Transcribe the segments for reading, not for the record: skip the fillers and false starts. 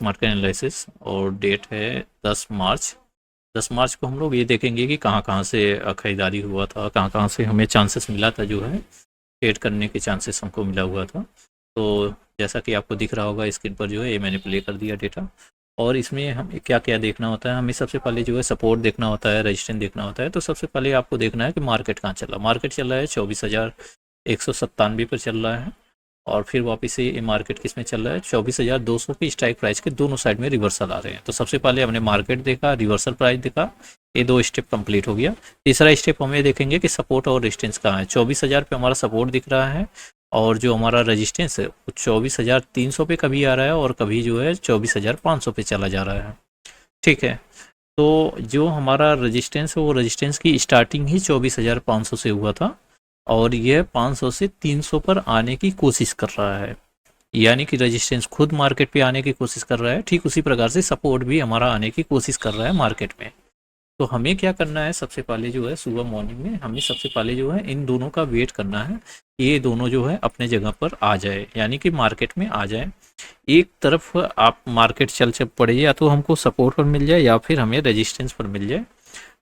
Market analysis, और date है 10 मार्च। 10 मार्च को हम लोग ये देखेंगे कि कहाँ कहाँ से खरीदारी हुआ था, कहाँ कहाँ से हमें चांसेस मिला था, जो है ट्रेड करने के चांसेस हमको मिला हुआ था। तो जैसा कि आपको दिख रहा होगा स्क्रीन पर, जो है ये मैंने प्ले कर दिया डेटा। और इसमें हमें क्या क्या देखना होता है, हमें सबसे पहले जो है सपोर्ट देखना होता है, रजिस्टेंस देखना होता है। तो सबसे पहले आपको देखना है कि मार्केट कहाँ चल रहा है। मार्केट चल रहा है 24,197 पर चल रहा है। और फिर वापस से ये मार्केट किस में चल रहा है, 24,200 की स्ट्राइक प्राइस के दोनों साइड में रिवर्सल आ रहे हैं। तो सबसे पहले हमने मार्केट देखा, रिवर्सल प्राइस देखा, ये 2 स्टेप कंप्लीट हो गया। तीसरा स्टेप हम ये देखेंगे कि सपोर्ट और रेजिस्टेंस कहाँ है। 24,000 पे हमारा सपोर्ट दिख रहा है, और जो हमारा रेजिस्टेंस है वो 24,300 पे कभी आ रहा है, और कभी जो है 24,500 पे चला जा रहा है। ठीक है। तो जो हमारा रेजिस्टेंस है, वो रेजिस्टेंस की स्टार्टिंग ही 24,500 से हुआ था, और यह 500 से 300 पर आने की कोशिश कर रहा है। यानी कि रेजिस्टेंस खुद मार्केट पे आने की कोशिश कर रहा है, ठीक उसी प्रकार से सपोर्ट भी हमारा आने की कोशिश कर रहा है मार्केट में। तो हमें क्या करना है, सबसे पहले जो है सुबह मॉर्निंग में हमें सबसे पहले जो है इन दोनों का वेट करना है। ये दोनों जो है अपने जगह पर आ जाए, यानी कि मार्केट में आ जाए। एक तरफ आप मार्केट चल पड़े, या तो हमको सपोर्ट पर मिल जाए या फिर हमें रेजिस्टेंस पर मिल जाए।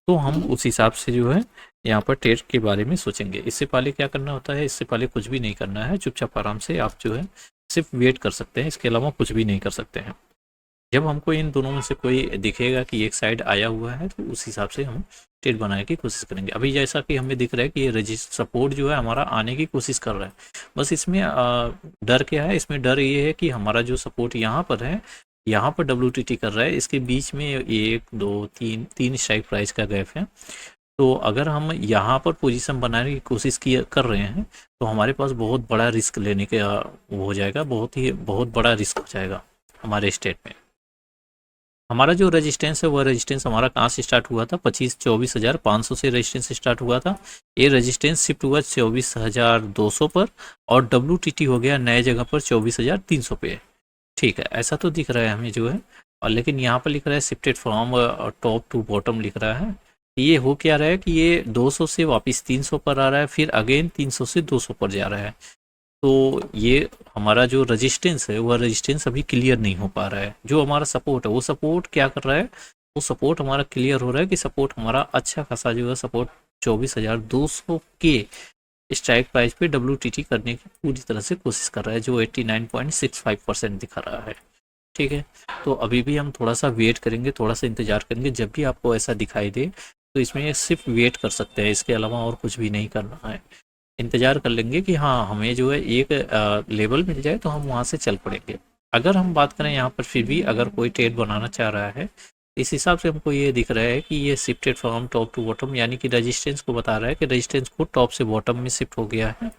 तो हम उस हिसाब से जो है यहाँ पर ट्रेड के बारे में सोचेंगे। इससे पहले क्या करना होता है, इससे पहले कुछ भी नहीं करना है, चुपचाप आराम से आप जो है सिर्फ वेट कर सकते हैं, इसके अलावा कुछ भी नहीं कर सकते हैं। जब हमको इन दोनों में से कोई दिखेगा कि एक साइड आया हुआ है, तो उस हिसाब से हम ट्रेड बनाने की कोशिश करेंगे। अभी जैसा कि हमें दिख रहा है कि ये रजिस्ट सपोर्ट जो है हमारा आने की कोशिश कर रहा है। बस इसमें डर क्या है, इसमें डर ये है कि हमारा जो सपोर्ट यहाँ पर है, यहाँ पर WTT कर रहा है, इसके बीच में 1 2 3 स्ट्राइक प्राइस का गैप है। तो अगर हम यहाँ पर पोजीशन बनाने की कोशिश की कर रहे हैं, तो हमारे पास बहुत बड़ा रिस्क लेने का वो हो जाएगा, बहुत बड़ा रिस्क हो जाएगा हमारे स्टेट में। हमारा जो रेजिस्टेंस है, वो रेजिस्टेंस हमारा कहाँ से स्टार्ट हुआ था, 24,500 से रेजिस्टेंस स्टार्ट हुआ था। ये रेजिस्टेंस शिफ्ट हुआ 24,200 पर, और WTT हो गया नए जगह पर 24,300 पे। ठीक है, ऐसा तो दिख रहा है हमें जो है। और लेकिन यहाँ पर लिख रहा है shifted from top to bottom लिख रहा है। ये हो क्या रहा है कि ये 200 से वापस 300 पर आ रहा है, फिर अगेन 300 से 200 पर जा रहा है। तो ये हमारा जो रेजिस्टेंस है, वह रेजिस्टेंस अभी क्लियर नहीं हो पा रहा है। जो हमारा सपोर्ट है, वो सपोर्ट क्या कर रहा है, वो सपोर्ट हमारा क्लियर हो रहा है कि सपोर्ट हमारा अच्छा खासा जो है सपोर्ट 24,200 के स्ट्राइक प्राइस पे WTT करने की पूरी तरह से कोशिश कर रहा है, जो 89.65% दिखा रहा है। ठीक है। तो अभी भी हम थोड़ा सा वेट करेंगे, थोड़ा सा इंतजार करेंगे। जब भी आपको ऐसा दिखाई दे, तो इसमें सिर्फ वेट कर सकते हैं, इसके अलावा और कुछ भी नहीं करना है। इंतजार कर लेंगे कि हाँ हमें जो है एक लेवल मिल जाए, तो हम वहाँ से चल पड़ेंगे। अगर हम बात करें यहाँ पर, फिर भी अगर कोई ट्रेड बनाना चाह रहा है, इस हिसाब से हमको ये दिख रहा है कि ये shifted from top to bottom, यानी कि रेजिस्टेंस को बता रहा है कि रेजिस्टेंस को टॉप से बॉटम में शिफ्ट हो गया है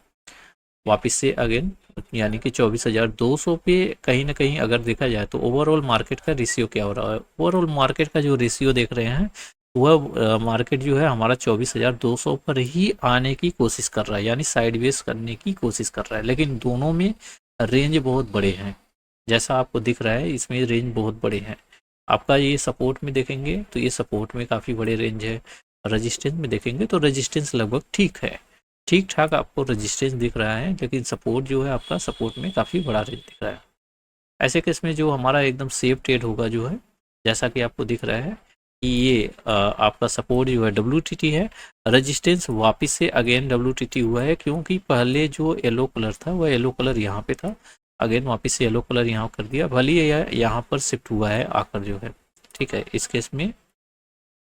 वापस से अगेन। यानी कि 24,200 पे कहीं ना कहीं अगर देखा जाए, तो ओवरऑल मार्केट का रेशियो क्या हो रहा है, ओवरऑल मार्केट का जो रेशियो देख रहे हैं, वह मार्केट जो है हमारा 24,200 पर ही आने की कोशिश कर रहा है, यानी साइडवेज करने की कोशिश कर रहा है। लेकिन दोनों में रेंज बहुत बड़े हैं, जैसा आपको दिख रहा है इसमें रेंज बहुत बड़े हैं। आपका ये सपोर्ट में देखेंगे तो ये सपोर्ट में काफ़ी बड़े रेंज है, रजिस्टेंस में देखेंगे तो रजिस्टेंस लगभग ठीक है, ठीक ठाक आपको रजिस्टेंस दिख रहा है। लेकिन सपोर्ट जो है आपका, सपोर्ट में काफ़ी बड़ा रेंज दिख रहा है। ऐसे केस में जो हमारा एकदम सेफ ट्रेड होगा जो है, जैसा कि आपको दिख रहा है कि ये आपका सपोर्ट जो है WTT है, रजिस्टेंस वापस से अगेन WTT हुआ है, क्योंकि पहले जो येलो कलर था वह येलो कलर यहाँ पे था, अगेन वापस से येलो कलर यहाँ कर दिया, भले ही यहाँ पर शिफ्ट हुआ है आकर जो है। ठीक है, इस केस में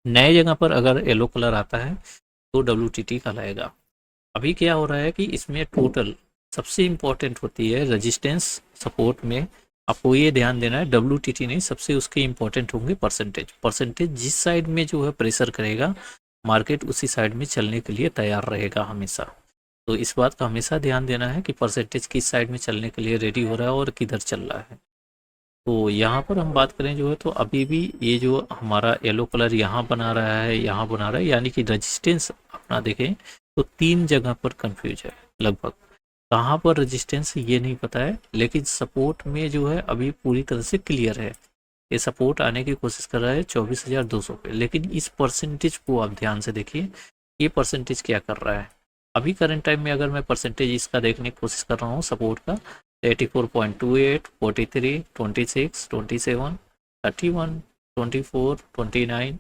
नए जगह पर अगर येलो कलर आता है तो WTT कहलाएगा। अभी क्या हो रहा है कि इसमें टोटल सबसे इम्पोर्टेंट होती है रेजिस्टेंस, सपोर्ट में आपको ये ध्यान देना है, WTT नहीं, सबसे उसके इम्पोर्टेंट होंगे परसेंटेज। परसेंटेज जिस साइड में जो है प्रेशर करेगा, मार्केट उसी साइड में चलने के लिए तैयार रहेगा हमेशा। तो इस बात का हमेशा ध्यान देना है कि परसेंटेज किस साइड में चलने के लिए रेडी हो रहा है और किधर चल रहा है। तो यहाँ पर हम बात करें जो है, तो अभी भी ये जो हमारा येलो कलर यहाँ बना रहा है, यहाँ बना रहा है, यानी कि रेजिस्टेंस अपना देखें तो 3 जगह पर कंफ्यूज है लगभग। कहाँ पर रेजिस्टेंस ये नहीं पता है, लेकिन सपोर्ट में जो है अभी पूरी तरह से क्लियर है। ये सपोर्ट आने की कोशिश कर रहा है 24,200 पे। लेकिन इस परसेंटेज को आप ध्यान से देखिए, ये परसेंटेज क्या कर रहा है। अभी करंट टाइम में अगर मैं परसेंटेज इसका देखने की कोशिश कर रहा हूँ सपोर्ट का, 84.28, 43, 26, 27, 31, 24, 29,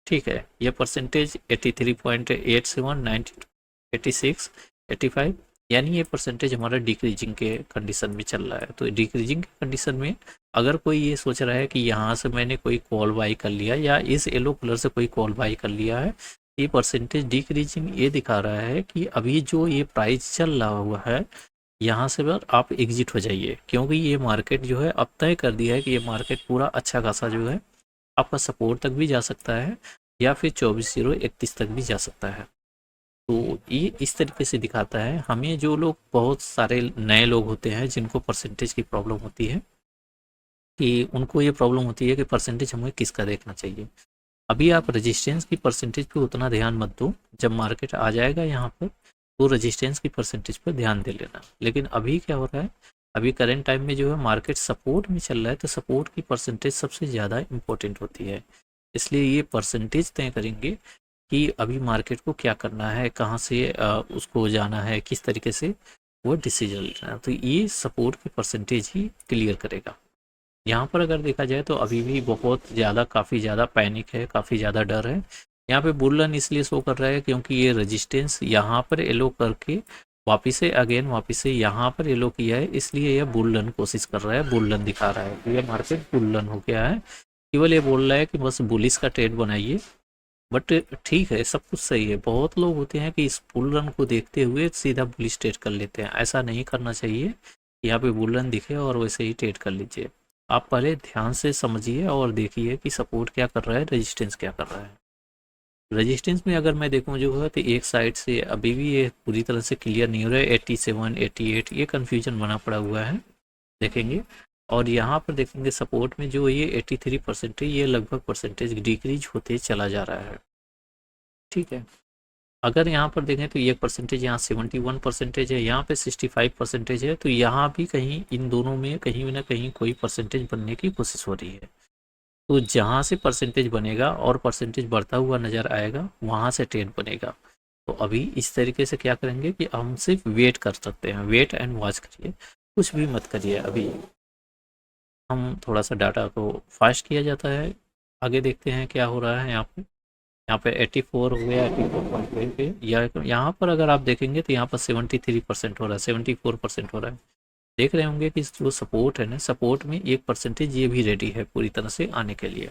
ठीक है। ये परसेंटेज 83.87, 92, 86, 85, यानी ये परसेंटेज हमारा डिक्रीजिंग के कंडीशन में चल रहा है। तो डिक्रीजिंग के कंडीशन में अगर कोई ये सोच रहा है कि यहाँ से मैंने कोई कॉल बाई कर लिया या इस येलो कलर से कोई कॉल बाई कर लिया है, ये परसेंटेज डिक्रीजिंग ये दिखा रहा है कि अभी जो ये प्राइस चल रहा हुआ है यहाँ से बस आप एग्जिट हो जाइए, क्योंकि ये मार्केट जो है अब तय कर दिया है कि ये मार्केट पूरा अच्छा खासा जो है आपका सपोर्ट तक भी जा सकता है या फिर 24,031 तक भी जा सकता है। तो ये इस तरीके से दिखाता है हमें। जो लोग बहुत सारे नए लोग होते हैं जिनको परसेंटेज की प्रॉब्लम होती है कि उनको ये प्रॉब्लम होती है कि परसेंटेज हमें किसका देखना चाहिए। अभी आप रेजिस्टेंस की परसेंटेज पे उतना ध्यान मत दो, जब मार्केट आ जाएगा यहाँ पर तो रेजिस्टेंस की परसेंटेज पर ध्यान दे लेना। लेकिन अभी क्या हो रहा है, अभी करंट टाइम में जो है मार्केट सपोर्ट में चल रहा है, तो सपोर्ट की परसेंटेज सबसे ज़्यादा इम्पोर्टेंट होती है। इसलिए ये परसेंटेज तय करेंगे कि अभी मार्केट को क्या करना है, कहाँ से उसको जाना है, किस तरीके से वो डिसीजन लेना है। तो ये सपोर्ट की परसेंटेज ही क्लियर करेगा। यहाँ पर अगर देखा जाए तो अभी भी बहुत ज़्यादा काफ़ी ज़्यादा पैनिक है, काफ़ी ज़्यादा डर है। यहाँ पे बुल रन इसलिए शो कर रहा है क्योंकि ये रेजिस्टेंस यहाँ पर एलो करके वापस से अगेन वापस से यहाँ पर एलो किया है, इसलिए यह बुल रन कोशिश कर रहा है, बुल रन दिखा रहा है। ये मार्केट बुल रन हो गया है, केवल ये बोल रहा है कि बस बुलिस का ट्रेड बनाइए। बट ठीक है, सब कुछ सही है। बहुत लोग होते हैं कि इस बुल रन को देखते हुए सीधा बुलिस ट्रेड कर लेते हैं, ऐसा नहीं करना चाहिए। यहाँ पे बुल रन दिखे और वैसे ही ट्रेड कर लीजिए। आप पहले ध्यान से समझिए और देखिए कि सपोर्ट क्या कर रहा है, रेजिस्टेंस क्या कर रहा है। रेजिस्टेंस में अगर मैं देखूं जो है तो एक साइड से अभी भी ये पूरी तरह से क्लियर नहीं हो रहा है। 87, 88 ये कन्फ्यूजन बना पड़ा हुआ है, देखेंगे। और यहाँ पर देखेंगे सपोर्ट में जो ये 83% है, ये लगभग परसेंटेज डिक्रीज होते चला जा रहा है, ठीक है। अगर यहाँ पर देखें तो ये परसेंटेज यहाँ 71% है, यहाँ पे 65% है। तो यहाँ भी कहीं इन दोनों में कहीं ना कहीं कोई परसेंटेज बनने की कोशिश हो रही है। तो जहाँ से परसेंटेज बनेगा और परसेंटेज बढ़ता हुआ नज़र आएगा, वहाँ से ट्रेड बनेगा। तो अभी इस तरीके से क्या करेंगे कि हम सिर्फ वेट कर सकते हैं, वेट एंड वॉच करिए, कुछ भी मत करिए। अभी हम थोड़ा सा डाटा को फास्ट किया जाता है, आगे देखते हैं क्या हो रहा है। यहाँ पे 84 हो गया, 84.5 पे, या यहाँ पर अगर आप देखेंगे तो यहाँ पर 73% हो रहा है, 74% हो रहा है। देख रहे होंगे कि जो सपोर्ट है ना, सपोर्ट में 1% ये भी रेडी है पूरी तरह से आने के लिए,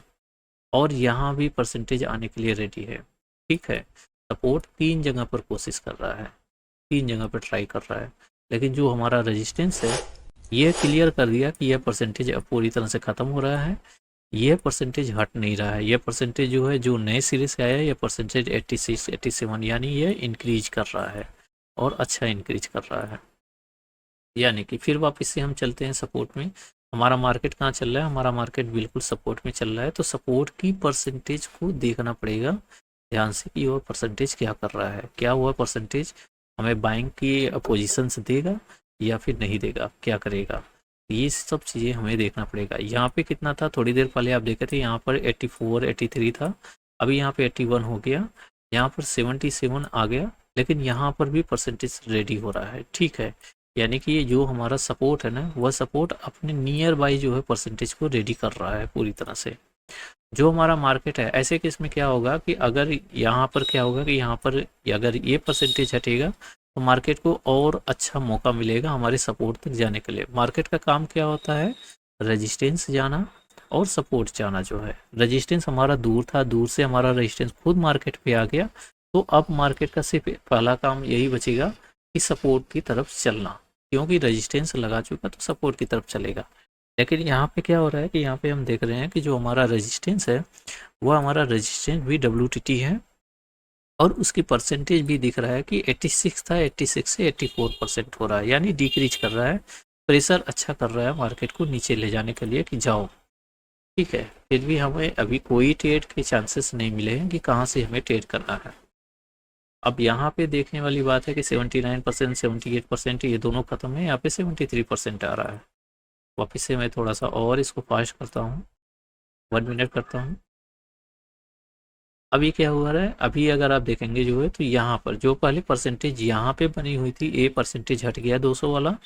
और यहाँ भी परसेंटेज आने के लिए रेडी है, ठीक है। सपोर्ट 3 जगह पर कोशिश कर रहा है, 3 जगह पर ट्राई कर रहा है। लेकिन जो हमारा रेजिस्टेंस है ये क्लियर कर दिया कि यह परसेंटेज अब पूरी तरह से ख़त्म हो रहा है, ये परसेंटेज हट नहीं रहा है। ये परसेंटेज जो है जो नए सिरे से आया है, ये परसेंटेज 86, 87 यानी ये इंक्रीज कर रहा है और अच्छा इंक्रीज कर रहा है। यानी कि फिर वापस से हम चलते हैं सपोर्ट में। हमारा मार्केट कहाँ चल रहा है, हमारा मार्केट बिल्कुल सपोर्ट में चल रहा है। तो सपोर्ट की परसेंटेज को देखना पड़ेगा ध्यान से कि वह परसेंटेज क्या कर रहा है, क्या हुआ परसेंटेज हमें बाइंग की पोजीशंस देगा या फिर नहीं देगा, क्या करेगा। ये सब चीज़ें हमें देखना पड़ेगा। यहाँ पे कितना था, थोड़ी देर पहले आप देखे थे यहाँ पर 84, 83 था, अभी यहाँ पे 81 हो गया, यहाँ पर 77 आ गया। लेकिन यहाँ पर भी परसेंटेज रेडी हो रहा है, ठीक है। यानी कि ये जो हमारा सपोर्ट है ना, वह सपोर्ट अपने नियर बाई जो है परसेंटेज को रेडी कर रहा है पूरी तरह से। जो हमारा मार्केट है, ऐसे केस में क्या होगा कि अगर यहाँ पर क्या होगा कि यहाँ पर अगर ये परसेंटेज हटेगा तो मार्केट को और अच्छा मौका मिलेगा हमारे सपोर्ट तक जाने के लिए। मार्केट का काम क्या होता है, रेजिस्टेंस जाना और सपोर्ट जाना। जो है रेजिस्टेंस हमारा दूर था, दूर से हमारा रेजिस्टेंस खुद मार्केट पे आ गया, तो अब मार्केट का सिर्फ पहला काम यही बचेगा कि सपोर्ट की तरफ चलना, क्योंकि रेजिस्टेंस लगा चुका तो सपोर्ट की तरफ चलेगा। लेकिन यहाँ पे क्या हो रहा है कि यहाँ पे हम देख रहे हैं कि जो हमारा रेजिस्टेंस है वह हमारा रेजिस्टेंस भी WTT है, और उसकी परसेंटेज भी दिख रहा है कि 86 था, 86 से 84% हो रहा है, यानी डिक्रीज कर रहा है। प्रेशर अच्छा कर रहा है मार्केट को नीचे ले जाने के लिए कि जाओ, ठीक है। फिर भी हमें अभी कोई ट्रेड के चांसेस नहीं मिले हैं कि कहाँ से हमें ट्रेड करना है। अब यहाँ पे देखने वाली बात है कि 79%, 78% ये दोनों खत्म है, यहाँ पे 73% आ रहा है। वापस से मैं थोड़ा सा और इसको फास्ट करता हूँ, 1 मिनट करता हूँ। अभी क्या हुआ है, अभी अगर आप देखेंगे जो है तो यहाँ पर जो पहले परसेंटेज यहाँ पे बनी हुई थी, ये परसेंटेज हट गया 200 वाला,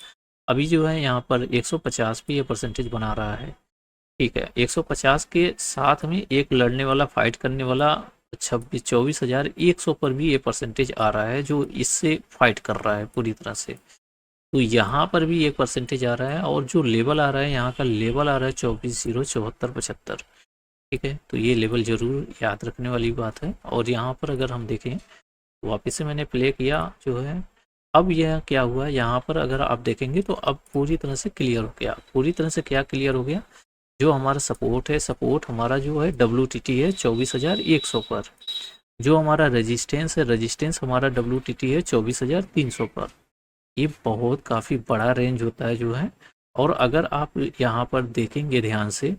अभी जो है यहाँ पर 150 पे ये परसेंटेज बना रहा है, ठीक है। 150 के साथ में एक लड़ने वाला, फाइट करने वाला 24,100 पर भी ये परसेंटेज आ रहा है, जो इससे फाइट कर रहा है पूरी तरह से। तो यहाँ पर भी एक परसेंटेज आ रहा है, और जो लेवल आ रहा है, यहाँ का लेवल आ रहा है 24,074,75, ठीक है। तो ये लेवल जरूर याद रखने वाली बात है। और यहाँ पर अगर हम देखें, वापस से मैंने प्ले किया जो है, अब यह क्या हुआ, यहाँ पर अगर आप देखेंगे तो अब पूरी तरह से क्लियर हो गया। पूरी तरह से क्या क्लियर हो गया, जो हमारा सपोर्ट है, सपोर्ट हमारा जो है WTT है 24,100 पर, जो हमारा रेजिस्टेंस है, रेजिस्टेंस हमारा WTT है 24,300 पर। ये बहुत काफ़ी बड़ा रेंज होता है जो है। और अगर आप यहाँ पर देखेंगे ध्यान से,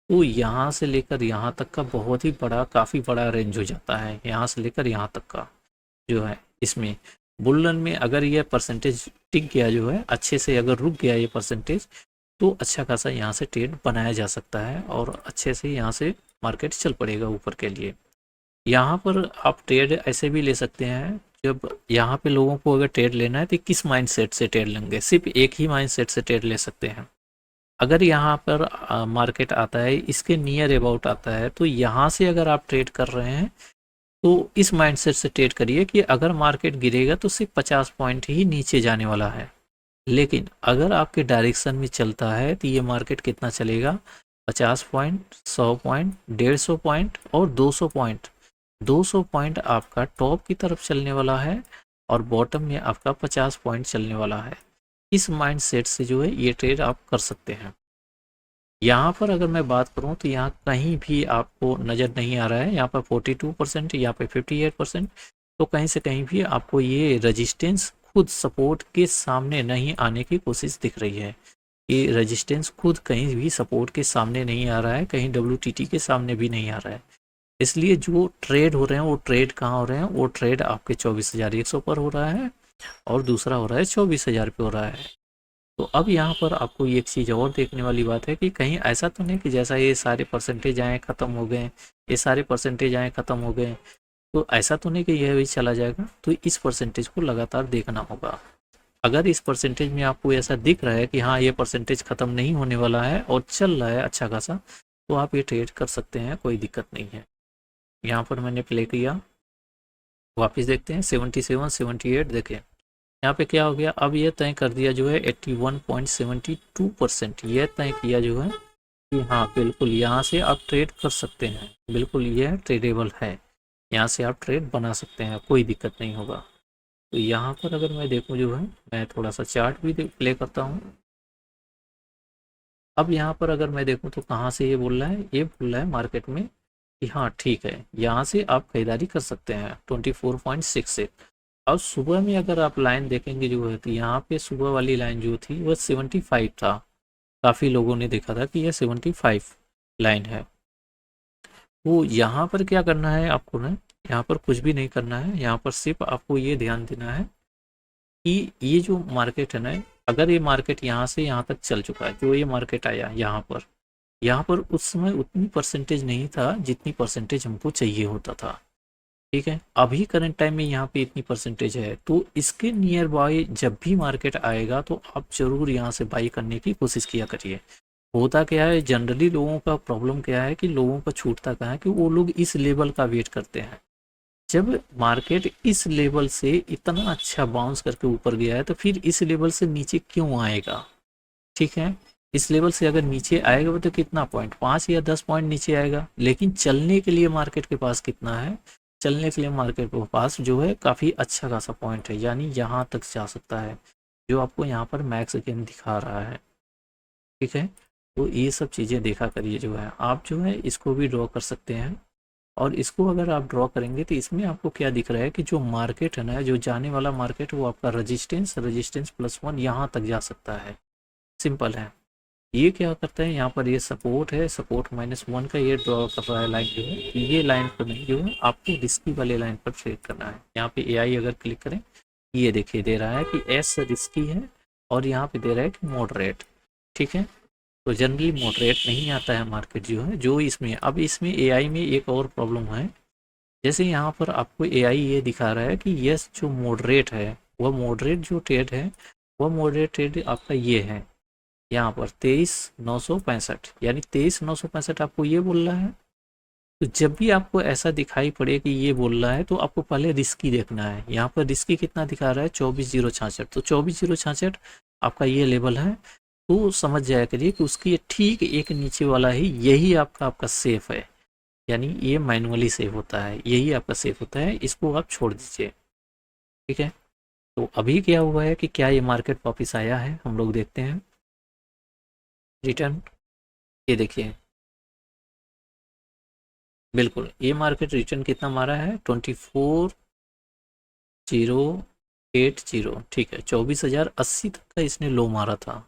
तो यहाँ से लेकर यहाँ तक का बहुत ही बड़ा, काफ़ी बड़ा रेंज हो जाता है, यहाँ से लेकर यहाँ तक का जो है। इसमें बुल रन में अगर ये परसेंटेज टिक गया जो है, अच्छे से अगर रुक गया ये परसेंटेज, तो अच्छा खासा यहाँ से ट्रेड बनाया जा सकता है, और अच्छे से यहाँ से मार्केट चल पड़ेगा ऊपर के लिए। यहाँ पर आप ट्रेड ऐसे भी ले सकते हैं, जब यहाँ पे लोगों को अगर ट्रेड लेना है तो किस माइंडसेट से ट्रेड लेंगे, सिर्फ एक ही माइंडसेट से ट्रेड ले सकते हैं। अगर यहाँ पर मार्केट आता है, इसके नियर अबाउट आता है, तो यहाँ से अगर आप ट्रेड कर रहे हैं तो इस माइंडसेट से ट्रेड करिए कि अगर मार्केट गिरेगा तो सिर्फ 50 पॉइंट ही नीचे जाने वाला है। लेकिन अगर आपके डायरेक्शन में चलता है तो ये मार्केट कितना चलेगा, 50 पॉइंट, 100 पॉइंट, 150 पॉइंट और 200 पॉइंट। 200 पॉइंट आपका टॉप की तरफ चलने वाला है, और बॉटम में आपका 50 पॉइंट चलने वाला है। इस माइंडसेट से जो है ये ट्रेड आप कर सकते हैं। यहाँ पर अगर मैं बात करूँ तो यहाँ कहीं भी आपको नज़र नहीं आ रहा है, यहाँ पर 42%, यहाँ पे 58%, तो कहीं से कहीं भी आपको ये रेजिस्टेंस खुद सपोर्ट के सामने नहीं आने की कोशिश दिख रही है। ये रेजिस्टेंस खुद कहीं भी सपोर्ट के सामने नहीं आ रहा है, कहीं WTT के सामने भी नहीं आ रहा है। इसलिए जो ट्रेड हो रहे हैं, वो ट्रेड कहाँ हो रहे हैं, वो ट्रेड आपके 24,100 पर हो रहा है, और दूसरा हो रहा है 24,000 पे हो रहा है। तो अब यहाँ पर आपको एक चीज़ और देखने वाली बात है कि कहीं ऐसा तो नहीं कि जैसा ये सारे परसेंटेज आए ख़त्म हो गए, ये सारे परसेंटेज आए ख़त्म हो गए, तो ऐसा तो नहीं कि यह भी चला जाएगा। तो इस परसेंटेज को लगातार देखना होगा। अगर इस परसेंटेज में आपको ऐसा दिख रहा है कि हाँ ये परसेंटेज ख़त्म नहीं होने वाला है और चल रहा है अच्छा खासा, तो आप ये ट्रेड कर सकते हैं, कोई दिक्कत नहीं है। यहाँ पर मैंने प्ले किया, वापस देखते हैं 77, 78, देखें यहाँ पे क्या हो गया। अब ये तय कर दिया जो है 81.72%, ये तय किया जो है कि हाँ बिल्कुल यहाँ से आप ट्रेड कर सकते हैं, बिल्कुल ये ट्रेडेबल है, यहाँ से आप ट्रेड बना सकते हैं, कोई दिक्कत नहीं होगा। तो यहाँ पर अगर मैं देखूँ जो है, मैं थोड़ा सा चार्ट भी प्ले करता हूँ। अब यहाँ पर अगर मैं देखूँ तो कहाँ से ये बोल रहा है, ये बोल रहा है मार्केट में कि हाँ ठीक है, यहाँ से आप खरीदारी कर सकते हैं 24.6 से। अब सुबह में अगर आप लाइन देखेंगे जो है, तो यहाँ पे सुबह वाली लाइन जो थी वह 75 था। काफ़ी लोगों ने देखा था कि यह 75 लाइन है। तो यहाँ पर क्या करना है आपको ना, यहाँ पर कुछ भी नहीं करना है, यहाँ पर सिर्फ आपको ये ध्यान देना है कि ये जो मार्केट है ना, अगर ये मार्केट यहाँ से यहाँ तक चल चुका है, जो ये मार्केट आया यहाँ पर उस समय उतनी परसेंटेज नहीं था जितनी परसेंटेज हमको चाहिए होता था, ठीक है। अभी करंट टाइम में यहाँ पे इतनी परसेंटेज है, तो इसके नियर बाय जब भी मार्केट आएगा तो आप जरूर यहाँ से बाई करने की कोशिश किया करिए। होता क्या है, जनरली लोगों का प्रॉब्लम क्या है कि लोगों का छूटता कहाँ है कि वो लोग इस लेवल का वेट करते हैं। जब मार्केट इस लेवल से इतना अच्छा बाउंस करके ऊपर गया है, तो फिर इस लेवल से नीचे क्यों आएगा, ठीक है। इस लेवल से अगर नीचे आएगा तो कितना पॉइंट, 5 या 10 पॉइंट नीचे आएगा, लेकिन चलने के लिए मार्केट के पास कितना है, चलने के लिए मार्केट के पास जो है काफ़ी अच्छा खासा पॉइंट है, यानी यहाँ तक जा सकता है, जो आपको यहाँ पर मैक्स गेन दिखा रहा है, ठीक है। तो ये सब चीज़ें देखा करिए जो है, आप जो है इसको भी ड्रॉ कर सकते हैं। और इसको अगर आप ड्रॉ करेंगे तो इसमें आपको क्या दिख रहा है कि जो मार्केट है ना, जो जाने वाला मार्केट, वो आपका रेजिस्टेंस +1 यहाँ तक जा सकता है, सिंपल है। ये क्या करता है, यहाँ पर ये सपोर्ट है, सपोर्ट -1 का ये ड्रॉ कर रहा है लाइन जो है, ये लाइन पर नहीं जो है आपको रिस्की वाले लाइन पर ट्रेड करना है। यहाँ पे AI अगर क्लिक करें, ये देखिए दे रहा है कि S रिस्की है, और यहाँ पे दे रहा है कि मॉडरेट, ठीक है। तो जनरली मॉडरेट नहीं आता है मार्केट जो है, जो इसमें अब इसमें AI में एक और प्रॉब्लम है, जैसे यहाँ पर आपको AI ये दिखा रहा है कि यस जो मॉडरेट है, वह मॉडरेट जो ट्रेड है वह मॉडरेट ट्रेड आपका ये है यहाँ पर 23,965, यानी 23,965 आपको ये बोल रहा है। तो जब भी आपको ऐसा दिखाई पड़े कि ये बोल रहा है तो आपको पहले रिस्की देखना है। यहाँ पर रिस्की कितना दिखा रहा है 24,066, तो 24,066 आपका ये लेवल है। तो समझ जाया करिए कि उसकी ठीक एक नीचे वाला ही यही आपका सेफ है, यानी ये मैनुअली सेव होता है, यही आपका सेफ होता है, इसको आप छोड़ दीजिए। ठीक है, तो अभी क्या हुआ है कि क्या ये मार्केट वापिस आया है, हम लोग देखते हैं रिटर्न। ये देखिए, बिल्कुल ये मार्केट रिटर्न कितना मारा है 24,080। ठीक है, 24,080 तक का इसने लो मारा था।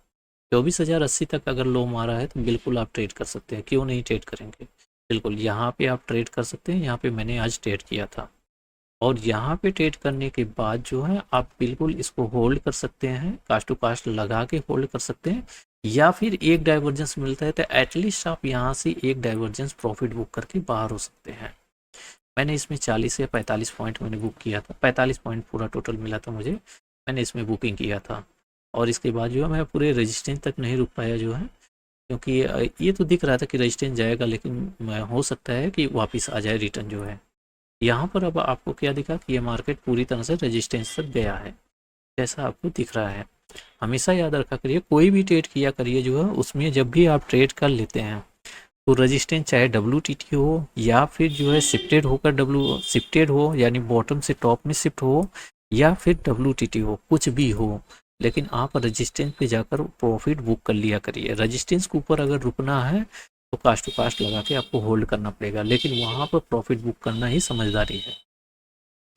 24,080 तक अगर लो मारा है तो बिल्कुल आप ट्रेड कर सकते हैं, क्यों नहीं ट्रेड करेंगे। बिल्कुल यहाँ पे आप ट्रेड कर सकते हैं, यहाँ पे मैंने आज ट्रेड किया था। और यहाँ पे ट्रेड करने के बाद जो है आप बिल्कुल इसको होल्ड कर सकते हैं, कास्ट टू कास्ट लगा के होल्ड कर सकते हैं, या फिर एक डाइवर्जेंस मिलता है तो एटलीस्ट आप यहाँ से एक डाइवर्जेंस प्रॉफिट बुक करके बाहर हो सकते हैं। मैंने इसमें 40 या 45 पॉइंट मैंने बुक किया था, 45 पॉइंट पूरा टोटल मिला था मुझे, मैंने इसमें बुकिंग किया था। और इसके बाद जो है मैं पूरे रजिस्टेंस तक नहीं रुक पाया जो है, क्योंकि ये तो दिख रहा था कि रजिस्टेंस जाएगा, लेकिन हो सकता है कि वापस आ जाए रिटर्न जो है। यहाँ पर अब आपको क्या दिखा कि ये मार्केट पूरी तरह से रेजिस्टेंस तक गया है, जैसा आपको दिख रहा है। हमेशा याद रखा करिए, कोई भी ट्रेड किया करिए जो है उसमें जब भी आप ट्रेड कर लेते हैं तो रेजिस्टेंस चाहे WTT हो या फिर जो है शिफ्टेड होकर शिफ्टेड हो, यानी बॉटम से टॉप में शिफ्ट हो, या फिर WTT हो, कुछ भी हो, लेकिन आप रेजिस्टेंस पे जाकर प्रॉफिट बुक कर लिया करिए। रेजिस्टेंस के ऊपर अगर रुकना है तो कास्ट टू कास्ट लगा के आपको होल्ड करना पड़ेगा, लेकिन वहाँ पर प्रॉफिट बुक करना ही समझदारी है।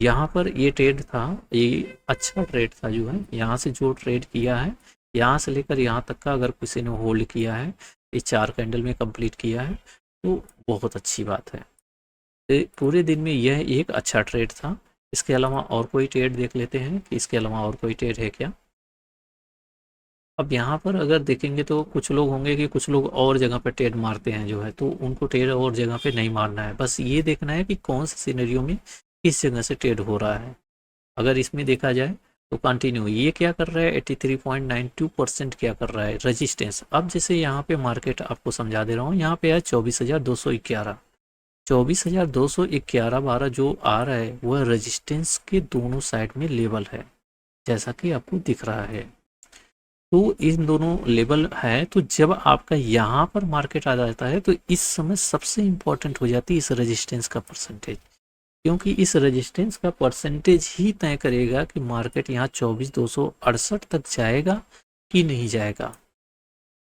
यहाँ पर ये ट्रेड था, ये अच्छा ट्रेड था जो है, यहाँ से जो ट्रेड किया है, यहाँ से लेकर यहाँ तक का अगर किसी ने होल्ड किया है, ये 4 कैंडल में कंप्लीट किया है, तो बहुत अच्छी बात है। तो पूरे दिन में यह एक अच्छा ट्रेड था। इसके अलावा और कोई ट्रेड देख लेते हैं कि इसके अलावा और कोई ट्रेड है क्या। अब यहाँ पर अगर देखेंगे तो कुछ लोग होंगे कि कुछ लोग और जगह पर ट्रेड मारते हैं जो है, तो उनको ट्रेड और जगह पे नहीं मारना है, बस ये देखना है कि कौन से सिनेरियो में किस जगह से ट्रेड हो रहा है। अगर इसमें देखा जाए तो कंटिन्यू ये क्या कर रहा है 83.92% क्या कर रहा है रजिस्टेंस। अब जैसे यहाँ पे मार्केट आपको समझा दे रहा हूँ, यहाँ पे है 24,211, 24,211 12 जो आ रहा है वह रजिस्टेंस के दोनों साइड में लेवल है, जैसा कि आपको दिख रहा है। तो इन दोनों लेवल है, तो जब आपका यहाँ पर मार्केट आ जाता है तो इस समय सबसे इम्पोर्टेंट हो जाती है इस रेजिस्टेंस का परसेंटेज, क्योंकि इस रेजिस्टेंस का परसेंटेज ही तय करेगा कि मार्केट यहाँ 24,268 तक जाएगा कि नहीं जाएगा।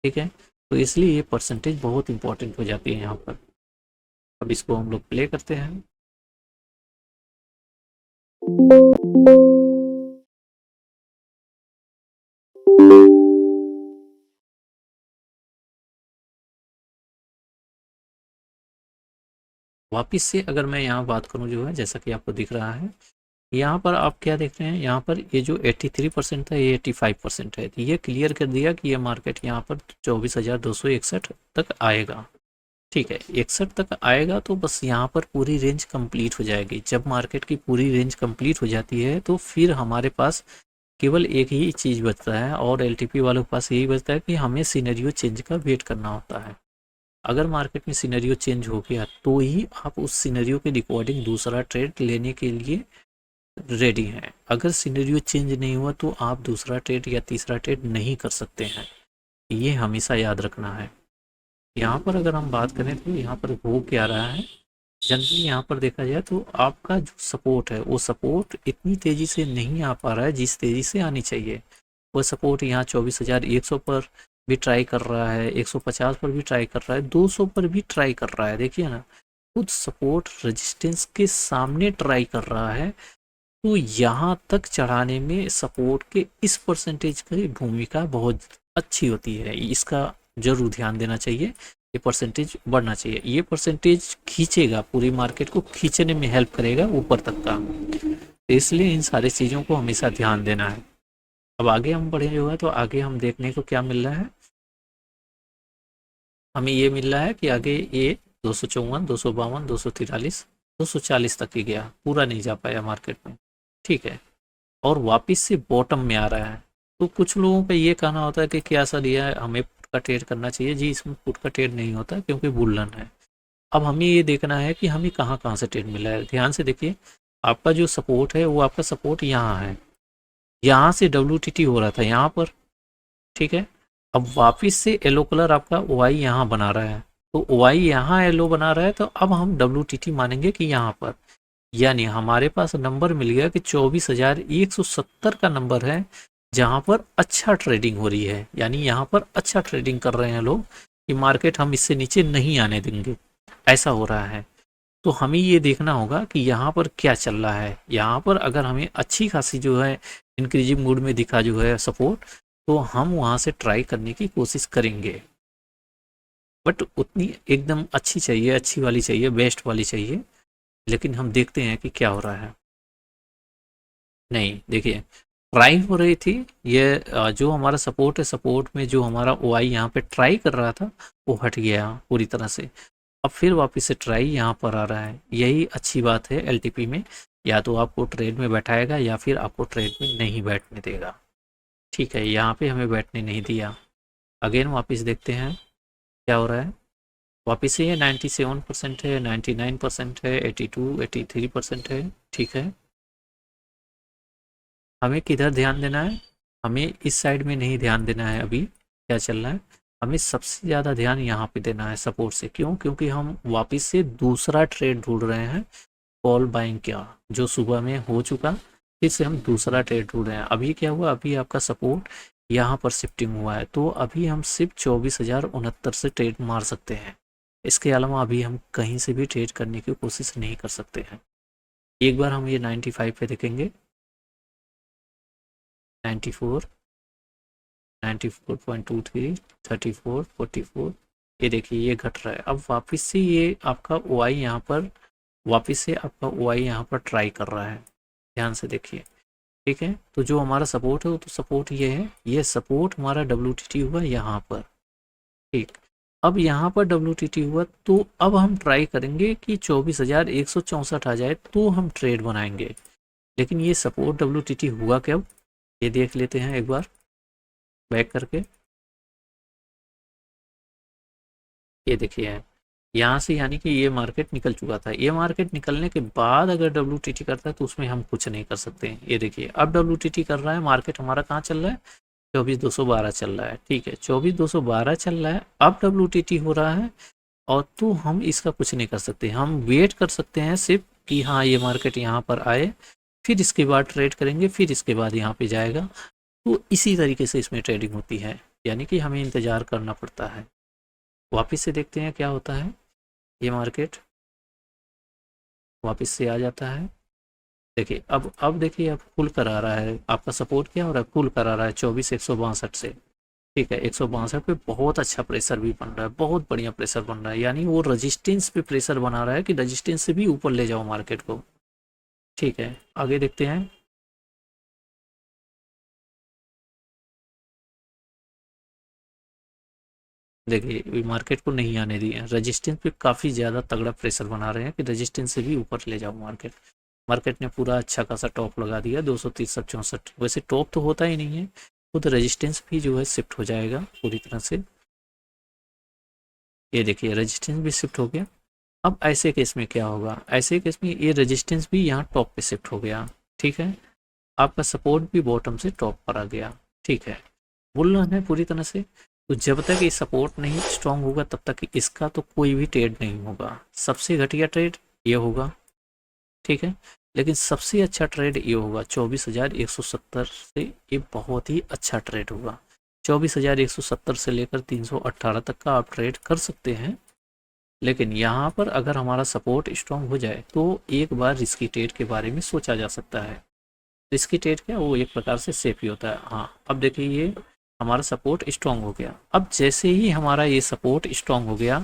ठीक है, तो इसलिए ये परसेंटेज बहुत इंपॉर्टेंट हो जाती है यहाँ पर। अब इसको हम लोग प्ले करते हैं। वापिस से अगर मैं यहाँ बात करूँ जो है, जैसा कि आपको दिख रहा है, यहाँ पर आप क्या देख रहे हैं, यहाँ पर ये जो 83% था ये 85% है, तो ये क्लियर कर दिया कि ये मार्केट यहाँ पर 24,261 तक आएगा। ठीक है, 61 तक आएगा तो बस यहाँ पर पूरी रेंज कंप्लीट हो जाएगी। जब मार्केट की पूरी रेंज कंप्लीट हो जाती है तो फिर हमारे पास केवल एक ही चीज़ बचता है, और LTP वालों के पास यही बचता है कि हमें सिनेरियो चेंज का वेट करना होता है। अगर मार्केट में सिनेरियो चेंज हो गया तो ही आप उस सिनेरियो के रिकॉर्डिंग दूसरा ट्रेड लेने के लिए रेडी हैं। अगर सिनेरियो चेंज नहीं हुआ तो आप दूसरा ट्रेड या तीसरा ट्रेड नहीं कर सकते हैं, ये हमेशा याद रखना है। यहाँ पर अगर हम बात करें तो यहाँ पर हो क्या रहा है, जनरली यहाँ पर देखा जाए तो आपका जो सपोर्ट है वो सपोर्ट इतनी तेज़ी से नहीं आ पा रहा है जिस तेज़ी से आनी चाहिए। वो सपोर्ट यहाँ 24,100 पर भी ट्राई कर रहा है, 150 पर भी ट्राई कर रहा है, 200 पर भी ट्राई कर रहा है। देखिए ना, खुद सपोर्ट रेजिस्टेंस के सामने ट्राई कर रहा है, तो यहाँ तक चढ़ाने में सपोर्ट के इस परसेंटेज की भूमिका बहुत अच्छी होती है। इसका जरूर ध्यान देना चाहिए, ये परसेंटेज बढ़ना चाहिए, ये परसेंटेज खींचेगा, पूरी मार्केट को खींचने में हेल्प करेगा ऊपर तक का। तो इसलिए इन सारी चीज़ों को हमेशा ध्यान देना है। अब आगे हम बढ़े जो है तो आगे हम देखने को क्या मिल रहा है, हमें ये मिल रहा है कि आगे ये 254, 252, 243, 240 तक ही गया, पूरा नहीं जा पाया मार्केट में। ठीक है, और वापस से बॉटम में आ रहा है, तो कुछ लोगों का ये कहना होता है कि क्या सर ये हमें पुट का ट्रेड करना चाहिए। जी इसमें पुट का ट्रेड नहीं होता क्योंकि बुलन है। अब हमें ये देखना है कि हमें कहाँ कहाँ से ट्रेड मिला है। ध्यान से देखिए, आपका जो सपोर्ट है वो आपका सपोर्ट यहाँ है, यहाँ से WTT हो रहा था यहाँ पर, ठीक है। अब वापिस से येलो कलर आपका OI यहाँ बना रहा है, तो OI यहाँ येलो बना रहा है, तो अब हम WTT मानेंगे कि यहाँ पर, यानी हमारे पास नंबर मिल गया कि 24,170 का नंबर है जहाँ पर अच्छा ट्रेडिंग हो रही है, यानी यहाँ पर अच्छा ट्रेडिंग कर रहे हैं लोग कि मार्केट हम इससे नीचे नहीं आने देंगे, ऐसा हो रहा है। तो हमें ये देखना होगा कि यहाँ पर क्या चल रहा है। यहाँ पर अगर हमें अच्छी खासी जो है इंक्रीजिंग मूड में दिखा जो है सपोर्ट, तो हम वहाँ से ट्राई करने की कोशिश करेंगे, बट उतनी एकदम अच्छी चाहिए, अच्छी वाली चाहिए, बेस्ट वाली चाहिए। लेकिन हम देखते हैं कि क्या हो रहा है। नहीं, देखिए ट्राई हो रही थी ये जो हमारा सपोर्ट है, सपोर्ट में जो हमारा OI यहाँ पे ट्राई कर रहा था वो हट गया पूरी तरह से। अब फिर वापस से ट्राई यहाँ पर आ रहा है। यही अच्छी बात है LTP में, या तो आपको ट्रेड में बैठाएगा या फिर आपको ट्रेड में नहीं बैठने देगा। ठीक है, यहाँ पे हमें बैठने नहीं दिया। अगेन वापस देखते हैं क्या हो रहा है। वापस से ये 97% है, 99% है, 82 83% है। ठीक है, हमें किधर ध्यान देना है? हमें इस साइड में नहीं ध्यान देना है। अभी क्या चल रहा है, हमें सबसे ज़्यादा ध्यान यहाँ पे देना है सपोर्ट से। क्यों? क्योंकि हम वापस से दूसरा ट्रेड ढूंढ रहे हैं कॉल बाइंग का, जो सुबह में हो चुका, फिर से हम दूसरा ट्रेड ढूंढ रहे हैं। अभी क्या हुआ, अभी आपका सपोर्ट यहाँ पर शिफ्टिंग हुआ है, तो अभी हम सिर्फ 24,069 से ट्रेड मार सकते हैं। इसके अलावा अभी हम कहीं से भी ट्रेड करने की कोशिश नहीं कर सकते हैं। एक बार हम ये 95 पे देखेंगे, 94, 94.23, 34, 44, ये देखिए ये घट रहा है। अब वापस से ये आपका OI यहाँ पर, वापस से आपका OI यहाँ पर ट्राई कर रहा है। ध्यान से देखिए, ठीक है। तो जो हमारा सपोर्ट है वो तो सपोर्ट ये है, ये सपोर्ट हमारा WTT हुआ यहाँ पर, ठीक। अब यहाँ पर WTT हुआ, तो अब हम ट्राई करेंगे कि 24,164 आ जाए तो हम ट्रेड बनाएंगे। लेकिन ये सपोर्ट WTT हुआ कब, ये देख लेते हैं एक बार बैक करके। ये देखिए यहाँ से, यानी कि ये मार्केट निकल चुका था। ये मार्केट निकलने के बाद अगर WTT करता है तो उसमें हम कुछ नहीं कर सकते हैं। ये देखिए अब WTT कर रहा है, मार्केट हमारा कहाँ चल रहा है, 24,212 चल रहा है। ठीक है, 24,212 चल रहा है, अब WTT हो रहा है, और तो हम इसका कुछ नहीं कर सकते। हम वेट कर सकते हैं सिर्फ कि हाँ ये मार्केट यहाँ पर आए, फिर इसके बाद ट्रेड करेंगे, फिर इसके बाद यहाँ पे जाएगा। तो इसी तरीके से इसमें ट्रेडिंग होती है, यानी कि हमें इंतज़ार करना पड़ता है। वापस से देखते हैं क्या होता है। ये मार्केट वापस से आ जाता है। देखिए अब देखिए अब खुल कर आ रहा है, आपका सपोर्ट क्या हो रहा है, खुल कर आ रहा है 24,162 से। ठीक है, 162 पे बहुत अच्छा प्रेशर भी बन रहा है, बहुत बढ़िया प्रेशर बन रहा है, यानी वो रजिस्टेंस पे प्रेशर बना रहा है कि रजिस्टेंस से भी ऊपर ले जाओ मार्केट को। ठीक है, आगे देखते हैं। देखिए मार्केट को नहीं आने दिए, रजिस्टेंस पे काफ़ी ज़्यादा तगड़ा प्रेशर बना रहे हैं कि रजिस्टेंस से भी ऊपर ले जाओ मार्केट। मार्केट ने पूरा अच्छा खासा टॉप लगा दिया 263-64। वैसे टॉप तो होता ही नहीं है, खुद रेजिस्टेंस भी जो है शिफ्ट हो जाएगा पूरी तरह से। ये देखिए रेजिस्टेंस भी शिफ्ट हो गया। अब ऐसे केस में क्या होगा, ऐसे केस में ये रेजिस्टेंस भी यहाँ टॉप पे शिफ्ट हो गया। ठीक है, आपका सपोर्ट भी बॉटम से टॉप पर आ गया। ठीक है, बुल रन है पूरी तरह से। तो जब तक ये सपोर्ट नहीं स्ट्रांग होगा तब तक इसका तो कोई भी ट्रेड नहीं होगा। सबसे घटिया ट्रेड ये होगा, ठीक है, लेकिन सबसे अच्छा ट्रेड ये होगा 24,170 से। ये बहुत ही अच्छा ट्रेड होगा। 24,170 से लेकर 318 तक का आप ट्रेड कर सकते हैं। लेकिन यहाँ पर अगर हमारा सपोर्ट स्ट्रांग हो जाए तो एक बार रिस्की ट्रेड के बारे में सोचा जा सकता है। रिस्की ट्रेड क्या, वो एक प्रकार से सेफ ही होता है। हाँ, अब देखिए ये हमारा सपोर्ट स्ट्रांग हो गया। अब जैसे ही हमारा ये सपोर्ट स्ट्रांग हो गया,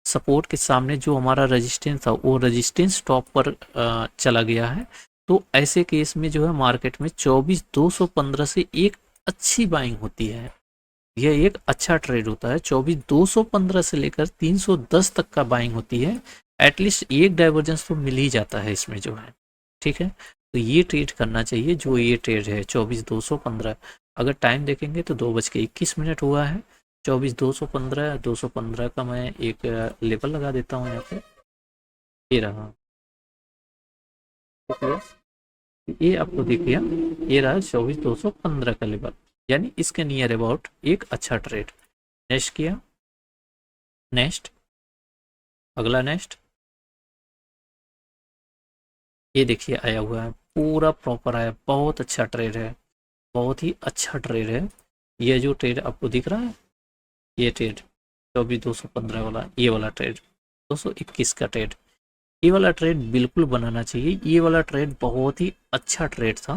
सपोर्ट के सामने जो हमारा रेजिस्टेंस था वो रेजिस्टेंस टॉप पर चला गया है। तो ऐसे केस में जो है मार्केट में 24,215 से एक अच्छी बाइंग होती है। यह एक अच्छा ट्रेड होता है। 24,215 से लेकर 310 तक का बाइंग होती है। एटलीस्ट एक डाइवर्जेंस तो मिल ही जाता है इसमें जो है। ठीक है, तो ये ट्रेड करना चाहिए जो ये ट्रेड है 24,215। अगर टाइम देखेंगे तो 2:21 हुआ है। 24,215, 215 का मैं एक लेबल लगा देता हूँ यहाँ पे, ये रहा, ठीक है। ये आपको दिख गया, ये रहा 24,215 का लेवल, यानी इसके नियर अबाउट एक अच्छा ट्रेड। नेक्स्ट किया, नेक्स्ट, अगला नेक्स्ट, ये देखिए आया हुआ है, पूरा प्रॉपर आया, बहुत अच्छा ट्रेड है, बहुत ही अच्छा ट्रेड है। ये जो ट्रेड आपको दिख रहा है, ये ट्रेड 24,215 वाला, ये वाला ट्रेड 221 का ट्रेड, ये वाला ट्रेड बिल्कुल बनाना चाहिए। ये वाला ट्रेड बहुत ही अच्छा ट्रेड था।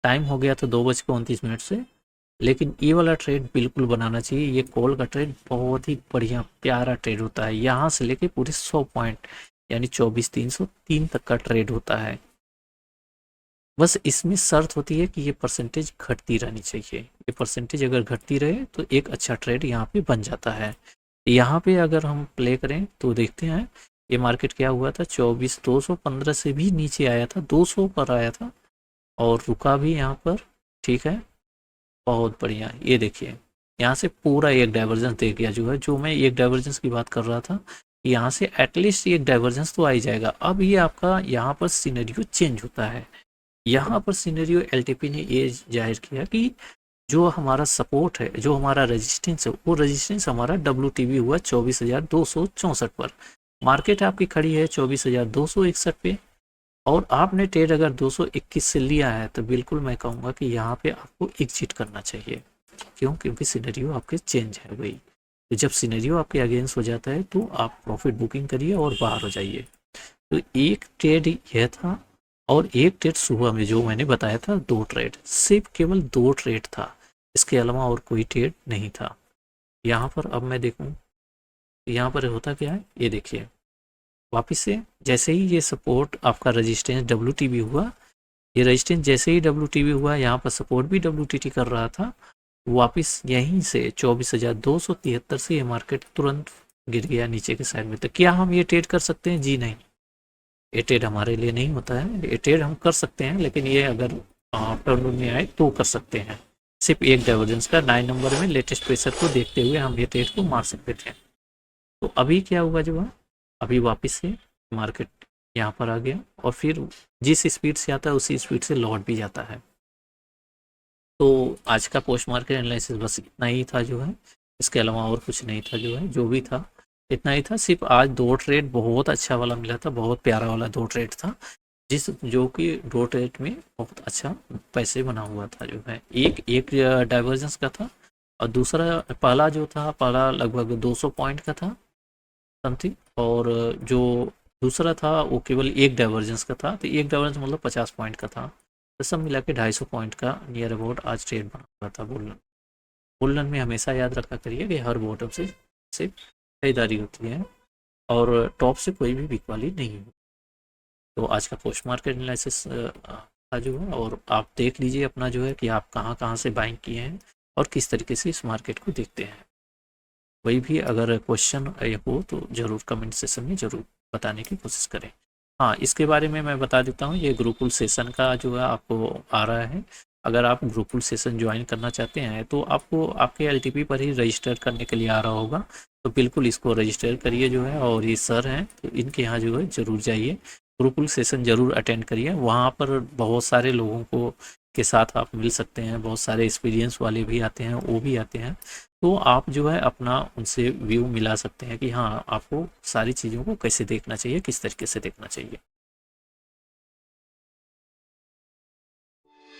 टाइम हो गया था 2:29 से, लेकिन ये वाला ट्रेड बिल्कुल बनाना चाहिए। ये कॉल का ट्रेड बहुत ही बढ़िया प्यारा ट्रेड होता है, यहाँ से लेके पूरे 100 पॉइंट यानी 24,303 तक का ट्रेड होता है। बस इसमें शर्त होती है कि ये परसेंटेज घटती रहनी चाहिए। ये परसेंटेज अगर घटती रहे तो एक अच्छा ट्रेड यहाँ पे बन जाता है। यहाँ पे अगर हम प्ले करें तो देखते हैं ये मार्केट क्या हुआ था, 24,215 से भी नीचे आया था, 200 पर आया था और रुका भी यहाँ पर, ठीक है, बहुत बढ़िया। ये देखिए यहाँ से पूरा एक डाइवर्जेंस दे गया, जो है जो मैं एक डाइवर्जेंस की बात कर रहा था, यहाँ से एटलीस्ट एक डाइवर्जेंस तो आ ही जाएगा। अब ये आपका यहाँ पर सिनेरियो चेंज होता है। यहाँ पर सिनेरियो एलटीपी ने ये जाहिर किया कि जो हमारा सपोर्ट है, जो हमारा रेजिस्टेंस है, वो रेजिस्टेंस हमारा WTB हुआ 24,264 पर। मार्केट आपकी खड़ी है 24,261 पे, और आपने ट्रेड अगर 221 से लिया है तो बिल्कुल मैं कहूँगा कि यहाँ पे आपको एग्जिट करना चाहिए। क्यों? क्योंकि सिनेरियो आपके चेंज है भाई। तो जब सिनेरियो आपके अगेंस्ट हो जाता है तो आप प्रॉफिट बुकिंग करिए और बाहर हो जाइए। तो एक ट्रेड यह था, और एक ट्रेड सुबह में जो मैंने बताया था, 2 ट्रेड, सिर्फ केवल 2 ट्रेड था, इसके अलावा और कोई ट्रेड नहीं था। यहाँ पर अब मैं देखूँ यहाँ पर होता क्या है, ये देखिए वापस से जैसे ही ये सपोर्ट आपका रेजिस्टेंस WTB हुआ, ये रेजिस्टेंस जैसे ही WTB हुआ, यहाँ पर सपोर्ट भी WTT कर रहा था, वापस यहीं से 24,273 से ये मार्केट तुरंत गिर गया नीचे के साइड में। तो क्या हम ये ट्रेड कर सकते हैं? जी नहीं, ये ट्रेड हमारे लिए नहीं होता है। ये ट्रेड हम कर सकते हैं, लेकिन ये अगर आफ्टरनून में आए तो कर सकते हैं। सिर्फ एक डाइवर्जेंस का 9 नंबर में लेटेस्ट प्रेशर को देखते हुए हम ये ट्रेड को मार सकते थे। तो अभी क्या हुआ, जब अभी वापस से मार्केट यहाँ पर आ गया और फिर जिस स्पीड से आता है उसी स्पीड से लौट भी जाता है। तो आज का पोस्ट मार्केट एनालिसिस बस इतना ही था जो है, इसके अलावा और कुछ नहीं था जो है, जो भी था इतना ही था। सिर्फ आज 2 ट्रेड बहुत अच्छा वाला मिला था, बहुत प्यारा वाला 2 ट्रेड था, जो कि 2 ट्रेड में बहुत अच्छा पैसे बना हुआ था जो है। एक डाइवर्जेंस का था और दूसरा पहला जो था, पहला लगभग 200 पॉइंट का था समथिंग, और जो दूसरा था वो केवल एक डाइवर्जेंस का था। तो एक डाइवर्जेंस मतलब 50 पॉइंट का था। तो सब मिला के 250 पॉइंट का नियर अबाउट आज ट्रेड बना हुआ था बुल रन में। हमेशा याद रखा करिए कि हर बॉटम से खरीदारी होती है और टॉप से कोई भी बिकवाली नहीं होती। तो आज का पोस्ट मार्केट एनालिसिस था जो है, और आप देख लीजिए अपना जो है कि आप कहाँ कहाँ से बाइंग किए हैं और किस तरीके से इस मार्केट को देखते हैं। वही भी अगर क्वेश्चन हो तो ज़रूर कमेंट सेशन में ज़रूर बताने की कोशिश करें। हाँ, इसके बारे में मैं बता देता हूँ, ये गुरुकुल सेशन का जो है आपको आ रहा है। अगर आप गुरुकुल सेशन ज्वाइन करना चाहते हैं तो आपको आपके LTP पर ही रजिस्टर करने के लिए आ रहा होगा। तो बिल्कुल इसको रजिस्टर करिए जो है, और ये सर हैं तो इनके यहाँ जो है ज़रूर जाइए, गुरुकुल सेशन ज़रूर अटेंड करिए। वहाँ पर बहुत सारे लोगों को के साथ आप मिल सकते हैं, बहुत सारे एक्सपीरियंस वाले भी आते हैं, वो भी आते हैं। तो आप जो है अपना उनसे व्यू मिला सकते हैं कि हाँ आपको सारी चीज़ों को कैसे देखना चाहिए, किस तरीके से देखना चाहिए।